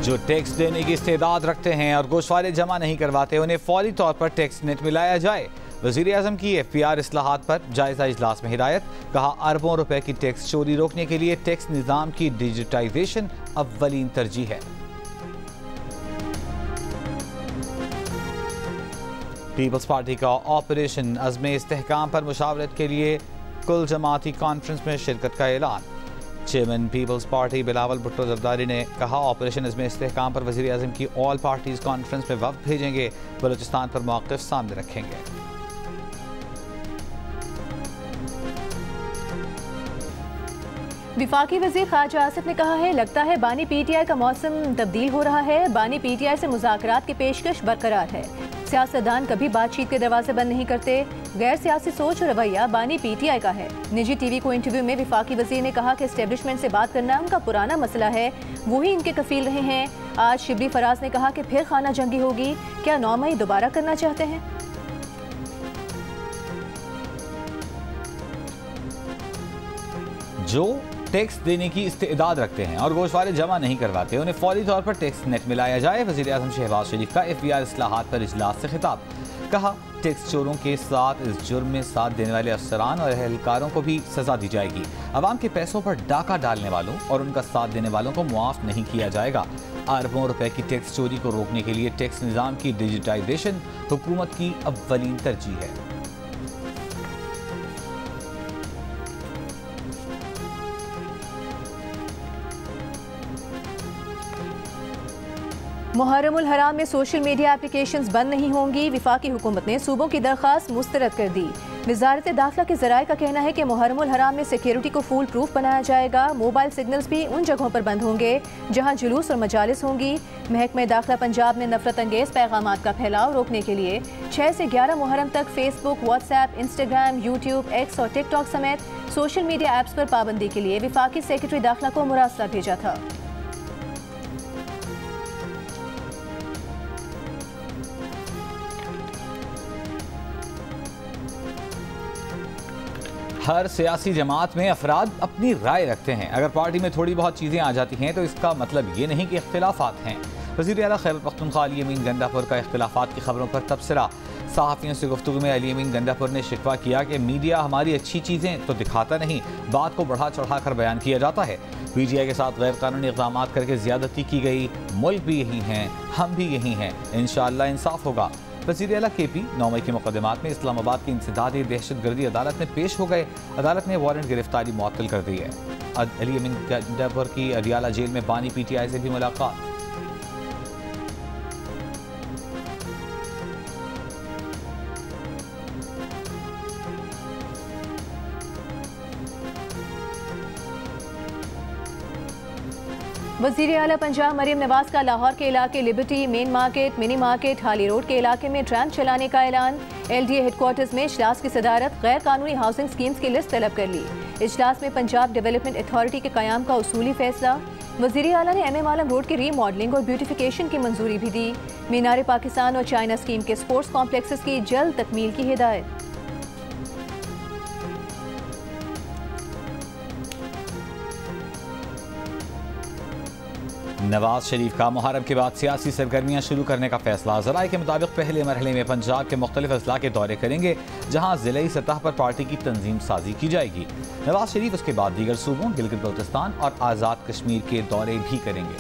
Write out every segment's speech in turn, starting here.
जो टैक्स देने की इस्तेदाद रखते हैं और गोशवारे जमा नहीं करवाते उन्हें फौरी तौर पर टैक्स नेट में लाया जाए। वज़ीर-ए-आज़म की FPR इस्लाहात पर जायजा इजलास में हिदायत। कहा, अरबों रुपए की टैक्स चोरी रोकने के लिए टैक्स निज़ाम की डिजिटाइजेशन अव्वलीन तरजीह है। पीपल्स पार्टी का ऑपरेशन अज़्म इस्तेहकाम पर मुशावरत के लिए कुल जमाती कॉन्फ्रेंस में शिरकत का ऐलान। चेयरमैन पीपल्स पार्टी बिलावल भुट्टो जरदारी ने कहा, ऑपरेशन अज़्म इस्तेहकाम पर वज़ीर-ए-आज़म की ऑल पार्टीज कॉन्फ्रेंस में वफ़द भेजेंगे, बलूचिस्तान पर मौक़िफ़ सामने रखेंगे। विफाकी वज़ीर ख्वाजा आसिफ ने कहा है, लगता है बानी PTI का मौसम तब्दील हो रहा है। बानी PTI से मुज़ाकरात की पेशकश बरकरार है। सियासतदान कभी बातचीत के दरवाजे बंद नहीं करते। गैर सियासी सोच और रवैया बानी PTI का है। निजी TV को इंटरव्यू में विफाकी वज़ीर ने कहा कि एस्टेब्लिशमेंट से बात करना उनका पुराना मसला है, वही इनके कफील रहे हैं। आज शिबली फराज ने कहा कि फिर खाना जंगी होगी। क्या 9 मई दोबारा करना चाहते हैं? जो टैक्स देने की इस्तेदाद रखते हैं और गोशवारे जमा नहीं करवाते उन्हें फौरी तौर पर टैक्स नेट में लाया जाए। वज़ीर-ए-आज़म शहबाज शरीफ का FPR इस्लाहात पर इजलास से खिताब। कहा, टैक्स चोरों के साथ इस जुर्म में साथ देने वाले अफसरान और एहलकारों को भी सजा दी जाएगी। अवाम के पैसों पर डाका डालने वालों और उनका साथ देने वालों को मुआफ नहीं किया जाएगा। अरबों रुपए की टैक्स चोरी को रोकने के लिए टैक्स निज़ाम की डिजिटाइजेशन हुकूमत की अव्वलीन तरजीह है। मुहर्रमुल हराम में सोशल मीडिया एप्लीकेशंस बंद नहीं होंगी। विफाकी हुकूमत ने सूबों की दरख्वास्त मुस्तरद कर दी। वज़ारत दाखिला के ज़राए का कहना है कि मुहर्रमुल हराम में सिक्योरिटी को फूल प्रूफ बनाया जाएगा। मोबाइल सिग्नल्स भी उन जगहों पर बंद होंगे जहां जुलूस और मजालिस होंगी। महकमा दाखिला पंजाब ने नफरत अंगेज़ पैगामात का फैलाव रोकने के लिए 6 से 11 मुहर्रम तक Facebook, WhatsApp, Instagram, YouTube, x और टिकटॉक समेत सोशल मीडिया ऐप्स पर पाबंदी के लिए विफाकी सेक्रेटरी दाखिला को मुरासला भेजा था। हर सियासी जमात में अफराद अपनी राय रखते हैं। अगर पार्टी में थोड़ी बहुत चीज़ें आ जाती हैं तो इसका मतलब ये नहीं कि इख्तिलाफात हैं। वज़ीर आला खैबर पख्तूनख्वा अली अमीन गंडापुर का इख्तिलाफात की खबरों पर तबसरा। सहाफ़ियों से गुफ्तगू में अली अमीन गंडापुर ने शिकवा किया कि मीडिया हमारी अच्छी चीज़ें तो दिखाता नहीं, बात को बढ़ा चढ़ा कर बयान किया जाता है। PTI के साथ गैर कानूनी इक़दाम करके ज़्यादती की गई। मुल्क भी यही हैं, हम भी यही हैं, इंशाअल्लाह इंसाफ होगा। वज़ीर आला KP 9 मई के मुक़दमात में इस्लामाबाद की इंसदादी दहशतगर्दी अदालत में पेश हो गए। अदालत ने वारंट गिरफ्तारी मुअत्तल कर दी है। अली अमीन गंडापुर की अडियाला जेल में बानी PTI से भी मुलाकात। वज़ीर आला पंजाब मरीम नवाज का लाहौर के इलाके liberty, main market, mini market, हाली रोड के इलाके में ट्रैम्प चलाने का ऐलान। LDA हेडक्वार्टर्स में इजलास की सदारत। गैर कानूनी हाउसिंग स्कीम्स की लिस्ट तलब कर ली। इजलास में पंजाब डेवलपमेंट अथॉरिटी के क़याम का उसूली फैसला। वज़ीर आला ने MM आलम रोड की रीमॉडलिंग और ब्यूटिफिकेशन की मंजूरी भी दी। मीनार पाकिस्तान और चाइना स्कीम के स्पोर्ट्स कॉम्प्लेक्सेस की जल्द तकमील की हिदायत। नवाज शरीफ का मुहर्रम के बाद सियासी सरगर्मियां शुरू करने का फैसला। ज़राए के मुताबिक पहले मरहले में पंजाब के मुख्तलिफ अजला के दौरे करेंगे जहां ज़िलाई सतह पर पार्टी की तंजीम साजी की जाएगी। नवाज शरीफ उसके बाद दीगर सूबों गिलगित बल्तिस्तान और आज़ाद कश्मीर के दौरे भी करेंगे।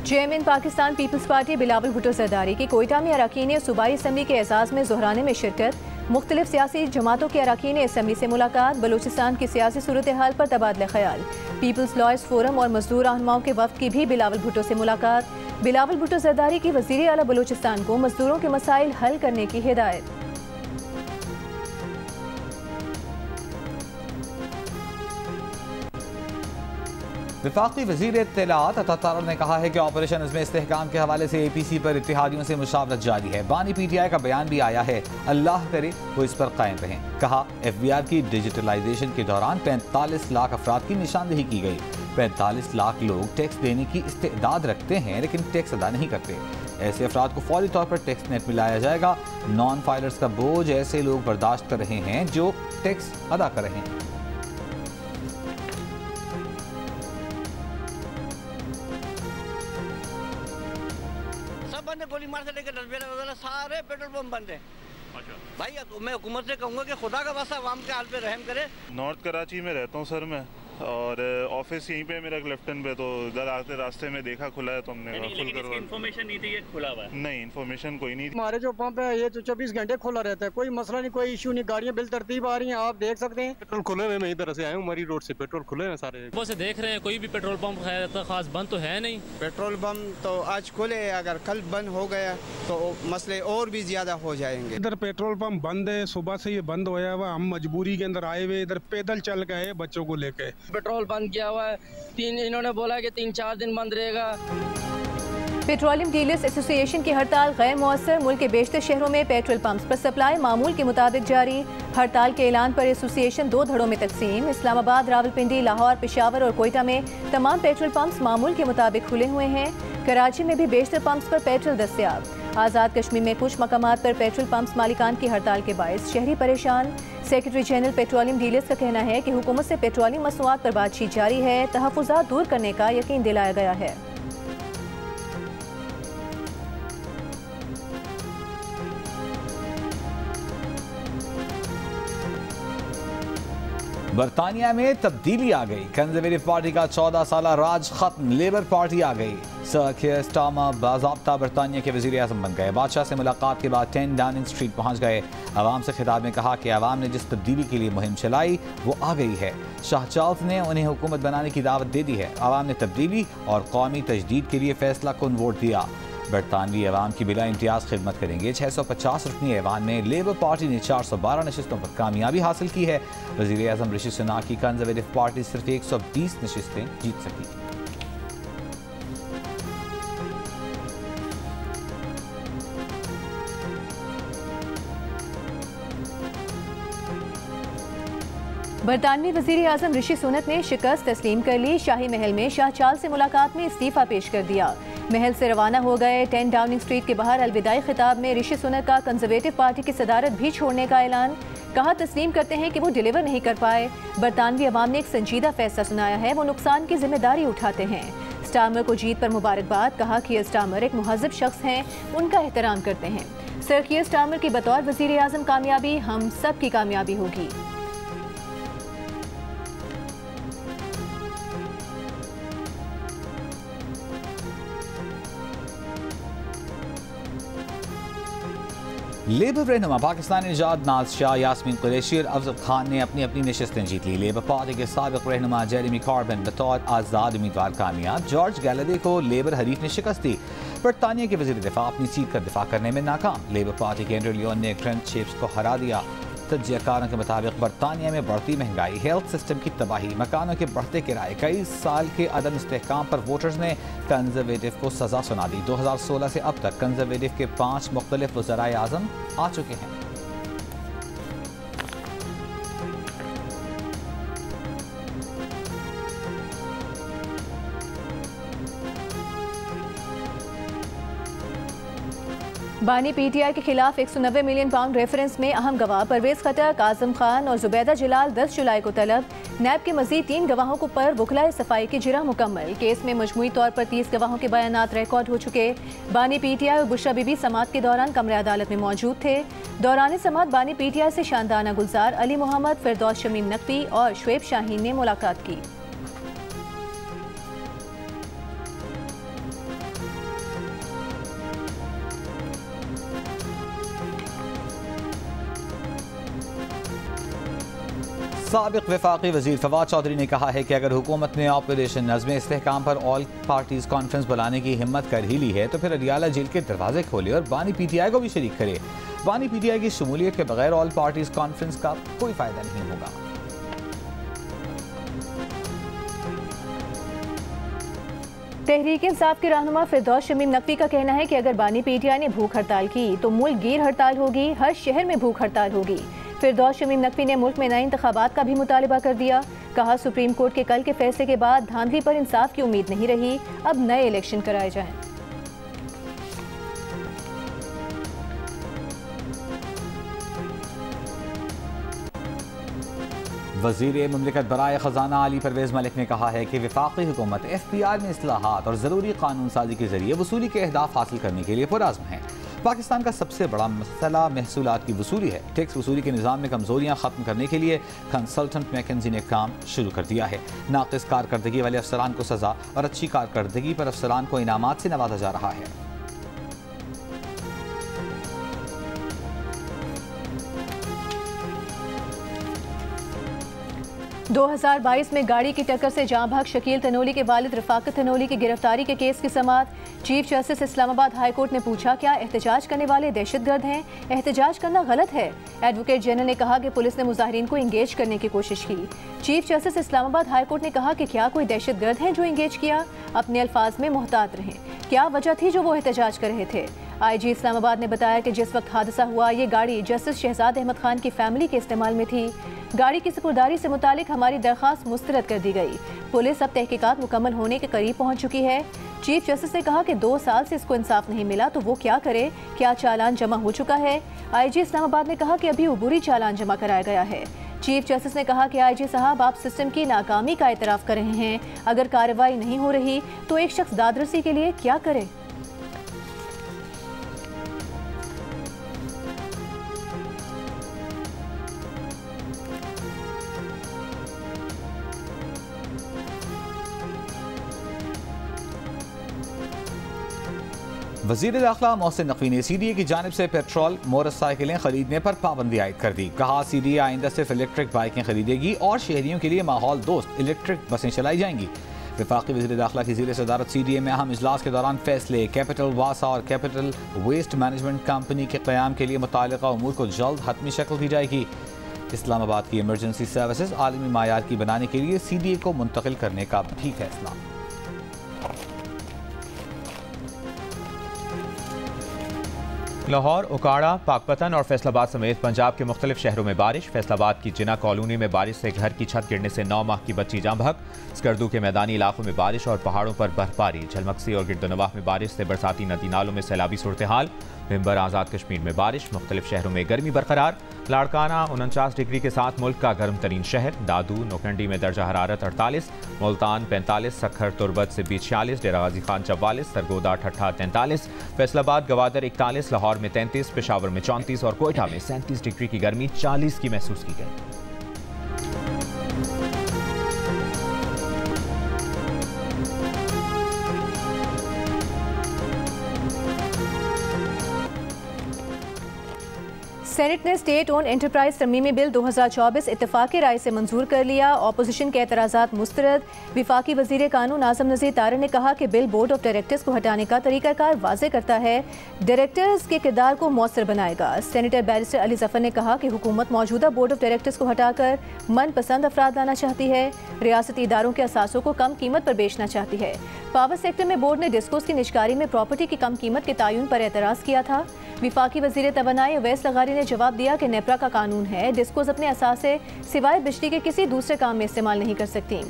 चेयरमैन पाकिस्तान पीपल्स पार्टी बिलावल भुट्टो जरदारी की कोयटा में अरकान सूबाई असम्बली के एजाज़ में ज़ोहराने में शिरकत। मुख्तलिफ सियासी जमातों के अरकान असम्बली से मुलाकात। बलूचिस्तान की सियासी सूरत हाल पर तबादला ख्याल। पीपल्स लॉयर्स फोरम और मजदूर रहनुमाओं के वफ्द की भी बिलावल भुट्टो से मुलाकात। बिलावल भुट्टो जरदारी की वज़ीर आला बलूचिस्तान को मजदूरों के मसाइल हल करने की हिदायत। वफाकी वज़ीर इत्तलाआत अता तारड़ ने कहा है कि ऑपरेशन अज़्म इस्तेहकाम के हवाले से APC पर इत्तेहादियों से मुशावरत जारी है। बानी PTI का बयान भी आया है, अल्लाह करे वो इस पर कायम रहें। कहा, FBR की डिजिटलाइजेशन के दौरान 45 लाख अफराद की निशानदेही की गई। 45 लाख लोग टैक्स देने की इस्तेदाद रखते हैं लेकिन टैक्स अदा नहीं करते। ऐसे अफराद को फौरी तौर पर टैक्स नेट में लाया जाएगा। नॉन फाइलर्स का बोझ ऐसे लोग बर्दाश्त कर रहे हैं जो टैक्स अदा कर रहे हैं। गोली मार से लेकर डरबेला वगैरह सारे पेट्रोल पंप बंद हैं। भाई तो मैं हुकूमत से कहूँगा कि खुदा का वास्ता आवाम के हाल पे रहम करे। नॉर्थ कराची में रहता हूँ सर मैं, और ऑफिस यहीं पे मेरा क्लिफ्टन पे, तो इधर आते रास्ते में देखा खुला है तो हमने खुल कर। इन्फॉर्मेशन नहीं थी ये खुला हुआ है? नहीं, इन्फॉर्मेशन कोई नहीं थी। हमारे जो पंप है ये तो 24 घंटे खुला रहता है, कोई मसला नहीं, कोई इशू नहीं, गाड़ियाँ बिल तरतीब आ रही हैं, आप देख सकते हैं। पेट्रोल खुले हुए, मैं इधर से आया हूँ, मरी रोड से पेट्रोल खुले हैं सारे। वो से देख रहे हैं कोई भी पेट्रोल पंप है तो खास बंद तो है नहीं। पेट्रोल पंप तो आज खुले, अगर कल बंद हो गया तो मसले और भी ज्यादा हो जाएंगे। इधर पेट्रोल पंप बंद है, सुबह से ये बंद होया हुआ, हम मजबूरी के अंदर आए हुए, इधर पैदल चल गए बच्चों को लेके। पेट्रोल बंद किया हुआ है, इन्होंने बोला कि 3-4 दिन बंद रहेगा। पेट्रोलियम डीलर्स एसोसिएशन की हड़ताल गैर मौसर। मुल्क के बेशतर शहरों में पेट्रोल पंप्स पर सप्लाई मामूल के मुताबिक जारी। हड़ताल के ऐलान पर एसोसिएशन 2 धड़ों में तकसीम। इस्लामाबाद, रावलपिंडी, लाहौर, पेशावर और कोयटा में तमाम पेट्रोल पंप्स मामूल के मुताबिक खुले हुए हैं। कराची में भी बेशतर पंप्स पर पेट्रोल दस्तयाब। आज़ाद कश्मीर में कुछ मकामात पर पेट्रोल पंप्स मालिकान की हड़ताल के बायस शहरी परेशान। सेक्रेटरी जनरल पेट्रोलियम डीलर्स का कहना है कि हुकूमत से पेट्रोलियम मसनूआत पर बातचीत जारी है, तहफ़्फ़ुज़ात दूर करने का यकीन दिलाया गया है। बरतानिया में तब्दीली आ गई। कंजर्वेटिव पार्टी का 14 साला राज खत्म, लेबर पार्टी आ गई। सर कीयर स्टारमर बाज़ाब्ता बरतानिया के वज़ीर आज़म बन गए। बादशाह से मुलाकात के बाद 10 डाउनिंग स्ट्रीट पहुंच गए। आवाम से खिताब में कहा कि आवाम ने जिस तब्दीली के लिए मुहिम चलाई वो आ गई है। शाह चार्ल्स ने उन्हें हुकूमत बनाने की दावत दे दी है। आवाम ने तब्दीली और कौमी तजदीद के लिए फैसला कुन वोट दिया। बरतानवी अवाम की बिला इम्तियाज़ खिदमत करेंगे। 650 रुकनी ऐवान में लेबर पार्टी ने 412 नशिस्तों पर कामयाबी हासिल की है। वज़ीर आज़म ऋषि सुनाक की कंजर्वेटिव पार्टी सिर्फ 120 नशिस्तें जीत सकी। बरतानवी वज़ीर आज़म ऋषि सुनक ने शिकस्त तस्लीम कर ली। शाही महल में शाह चार्ल्स से मुलाकात में इस्तीफ़ा पेश कर दिया। महल से रवाना हो गए। 10 डाउनिंग स्ट्रीट के बाहर अलविदाई खिताब में ऋषि सुनक का कंजर्वेटिव पार्टी की सदारत भी छोड़ने का ऐलान। कहा तस्लीम करते हैं कि वो डिलीवर नहीं कर पाए। बरतानवी अवाम ने एक संजीदा फैसला सुनाया है, वो नुकसान की जिम्मेदारी उठाते हैं। स्टारमर को जीत पर मुबारकबाद। कहा कि स्टारमर एक मुहज़्ज़ब शख्स हैं, उनका एहतराम करते हैं। सर कीयर स्टारमर की बतौर वज़ीर आज़म कामयाबी हम सब की कामयाबी होगी। लेबर रहनुमा पाकिस्तान निजात नाज शाह, यास्मीन कुरैशी और अफजल खान ने अपनी अपनी नशिस्तें जीत ली। लेबर पार्टी के साबिक रहनुमा जेरेमी कॉर्बिन बतौर आज़ाद उम्मीदवार कामयाब। जॉर्ज गैलवे को लेबर हरीफ ने शिकस्त दी। बरतानिया के वज़ीर दिफा अपनी सीट का दिफा करने में नाकाम। लेबर पार्टी के एंड्रू लियोन ने ट्रेंट शेप्स को हरा दिया। तजज़ियाकारों के मुताबिक बरतानिया में बढ़ती महंगाई, हेल्थ सिस्टम की तबाही, मकानों के बढ़ते किराए, कई साल के अदम इस्तेहकाम पर वोटर्स ने कंजर्वेटिव को सज़ा सुना दी। 2016 से अब तक कंजर्वेटिव के 5 मुख्तलिफ वज़राए आज़म आ चुके हैं। बानी पीटीआई के खिलाफ 190 मिलियन पाउंड रेफरेंस में अहम गवाह परवेज खटक, आजम खान और जुबैदा जलाल 10 जुलाई को तलब। नैब के मजीद 3 गवाहों को पर वकलाए सफाई की जिरा मुकम्मल। केस में मजमूई तौर पर 30 गवाहों के बयानात रिकॉर्ड हो चुके। बानी पीटीआई और बुशरा बीबी समात के दौरान कमरे अदालत में मौजूद थे। दौरान समात बानी पीटीआई से शानदाना गुलजार, अली मोहम्मद, फिरदौस शमीम नकवी और शुएब शाहीन ने मुलाकात की। साबिक वफाकी वज़ीर फवाद चौधरी ने कहा है कि अगर हुकूमत ने ऑपरेशन नज़्म इस्तेहकाम पर ऑल पार्टीज कॉन्फ्रेंस बुलाने की हिम्मत कर ही ली है तो फिर अडियाला जेल के दरवाजे खोले और बानी पीटीआई को भी शरीक करे। बानी पीटीआई की शमूलियत के बगैर ऑल पार्टीज कॉन्फ्रेंस का कोई फ़ायदा नहीं होगा। तहरीक इंसाफ के रहनुमा फिरदौस शमीम नकवी का कहना है कि अगर बानी पीटीआई ने भूख हड़ताल की तो मुल्क गिर हड़ताल होगी, हर शहर में भूख हड़ताल होगी। फिरदौस शमीम नकवी ने मुल्क में नए इंतखाबात का भी मुतालिबा कर दिया। कहा सुप्रीम कोर्ट के कल के फैसले के बाद धांधली पर इंसाफ की उम्मीद नहीं रही, अब नए इलेक्शन कराए जाएं। वज़ीर मुमलिकत बराए ख़जाना अली परवेज़ मलिक ने कहा है कि वफाकी हुकूमत FPR में इस्लाहात और ज़रूरी कानून साजी के ज़रिए वसूली के अहदाफ हासिल करने के लिए पुरअज़्म है। पाकिस्तान का सबसे बड़ा मसला महसूलात की वसूली है। टैक्स वसूली के निज़ाम में कमज़ोरियाँ ख़त्म करने के लिए कंसल्टेंट मैकेंजी ने काम शुरू कर दिया है। नाक़िस कारकर्दगी वाले अफसरान को सज़ा और अच्छी कारकर्दगी पर अफसरान को इनामात से नवाजा जा रहा है। 2022 में गाड़ी की टक्कर से जाँ भाग शकील तनोली के वालिद रफाकत तनोली की गिरफ्तारी के केस की समाअत। Chief justice Islamabad high court ने पूछा, क्या एहतजाज करने वाले दहशतगर्द हैं? एहतजाज करना गलत है। एडवोकेट जनरल ने कहा कि पुलिस ने मुजाहिरीन को इंगेज करने की कोशिश की। Chief justice Islamabad high court ने कहा कि क्या कोई दहशतगर्द हैं जो इंगेज किया? अपने अल्फाज में मोहतात रहें। क्या वजह थी जो वो एहतजाज कर रहे थे? IG इस्लामाबाद ने बताया कि जिस वक्त हादसा हुआ ये गाड़ी जस्टिस शहजाद अहमद खान की फैमिली के इस्तेमाल में थी। गाड़ी की सुपुर्दारी से मुतालिक हमारी दरख्वास्त मुस्तरद कर दी गई। पुलिस अब तहकीकात मुकम्मल होने के करीब पहुंच चुकी है। चीफ जस्टिस ने कहा कि 2 साल से इसको इंसाफ नहीं मिला तो वो क्या करे? क्या चालान जमा हो चुका है? IG इस्लामाबाद ने कहा कि अभी अबूरी चालान जमा कराया गया है। चीफ जस्टिस ने कहा कि IG साहब, आप सिस्टम की नाकामी का एतराफ़ कर रहे हैं। अगर कार्रवाई नहीं हो रही तो एक शख्स दादरसी के लिए क्या करे? वज़ीर दाखिला मोहसिन नकवी ने CDA की जानिब से पेट्रोल मोटरसाइकिलें खरीदने पर पाबंदी आयद कर दी। कहा, CDA आइंदा सिर्फ इलेक्ट्रिक बाइकें खरीदेगी और शहरियों के लिए माहौल दोस्त इलेक्ट्रिक बसें चलाई जाएंगी। वफाकी वज़ीर दाखिला की ज़ेर सदारत CDA में अहम इजलास के दौरान फैसले कैपिटल वासा और कैपिटल वेस्ट मैनेजमेंट कंपनी के क़याम के लिए मुताल्लिक़ा उमूर को जल्द हतमी शक्ल दी जाएगी। इस्लामाबाद की इमरजेंसी सर्विसेज आलमी मायार की बनाने के लिए CDA को मुंतकिल करने का भी फैसला। लाहौर, उकाड़ा, पाकपतन और फैसलाबाद समेत पंजाब के मुख्तलिफ शहरों में बारिश। फैसलाबाद की जिना कॉलोनी में बारिश से घर की छत गिरने से 9 माह की बच्ची जाँ बहक। स्कर्दू के मैदानी इलाकों में बारिश और पहाड़ों पर बर्फबारी। झलमक्सी और गिरदनवाह में बारिश से बरसाती नदी नालों में सैलाबी सूरत हाल। विंबर आज़ाद कश्मीर में बारिश। मुख्तलिफ शहरों में गर्मी बरकरार। लाड़काना 49 डिग्री के साथ मुल्क का गर्म तरीन शहर। दादू नोकंडी में दर्जा हरारत 48, मुल्तान 45, सखर तुरबत से 46, डेरा गाजी खान 44, सरगोदा ठट्ठा 43, फैसलाबाद गवादर 41, लाहौर में 33, पेशावर में 34 और कोयटा में 37 डिग्री की गर्मी 40 की महसूस की गई। सेनेट ने स्टेट ओन एंटरप्राइज तरमीमी बिल 2024 इत्तेफाकी राय से मंजूर कर लिया। ऑपोजिशन के एतराज़ात मुस्तरद। विफाकी वज़ीर कानून आज़म नज़ीर तारड़ ने कहा कि बिल बोर्ड ऑफ डायरेक्टर्स को हटाने का तरीक़ाकार वाज़े करता है, डायरेक्टर्स के किरदार को मौसर बनाएगा। सेनेटर बैरिस्टर अली ज़फ़र ने कहा कि हुकूमत मौजूदा बोर्ड ऑफ डायरेक्टर्स को हटाकर मनपसंद अफराद लाना चाहती है। रियासती इदारों के असासों को कम कीमत पर बेचना चाहती है। पावर सेक्टर में बोर्ड ने डिस्कोस की निजकारी में प्रॉपर्टी की कम कीमत के तयन पर एतराज़ किया था। विफाकी वज़ीर तवानाई अवैस लगारी ने जवाब दिया कि नेपरा का कानून है, डिस्कोस अपने असासे सिवाय बिजली के किसी दूसरे काम में इस्तेमाल नहीं कर सकती।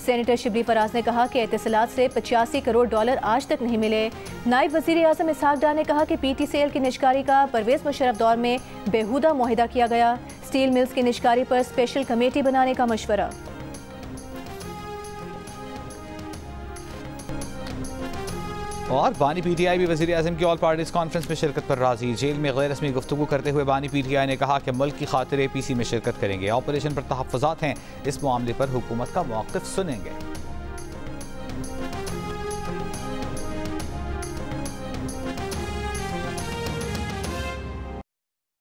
सेनेटर शिबली फराज ने कहा कि एहतसालात से $85 करोड़ आज तक नहीं मिले। नायब वज़ीर आज़म इसहाक डार ने कहा कि PTCL की निजकारी का परवेज़ मुशर्रफ दौर में बेहुदा मुआहिदा किया गया। स्टील मिल्स की निजकारी पर स्पेशल कमेटी बनाने का मशवरा। और बानी PTI भी वज़ीर आज़म की ऑल पार्टीज कॉन्फ्रेंस में शिरकत पर राजी। जेल में गैर रस्मी गुफ्तगू करते हुए बानी PTI ने कहा कि मुल्क की खातिर APC में शिरकत करेंगे। ऑपरेशन पर तहफ़्फ़ुज़ात हैं, इस मामले पर हुकूमत का मौक़िफ़ सुनेंगे।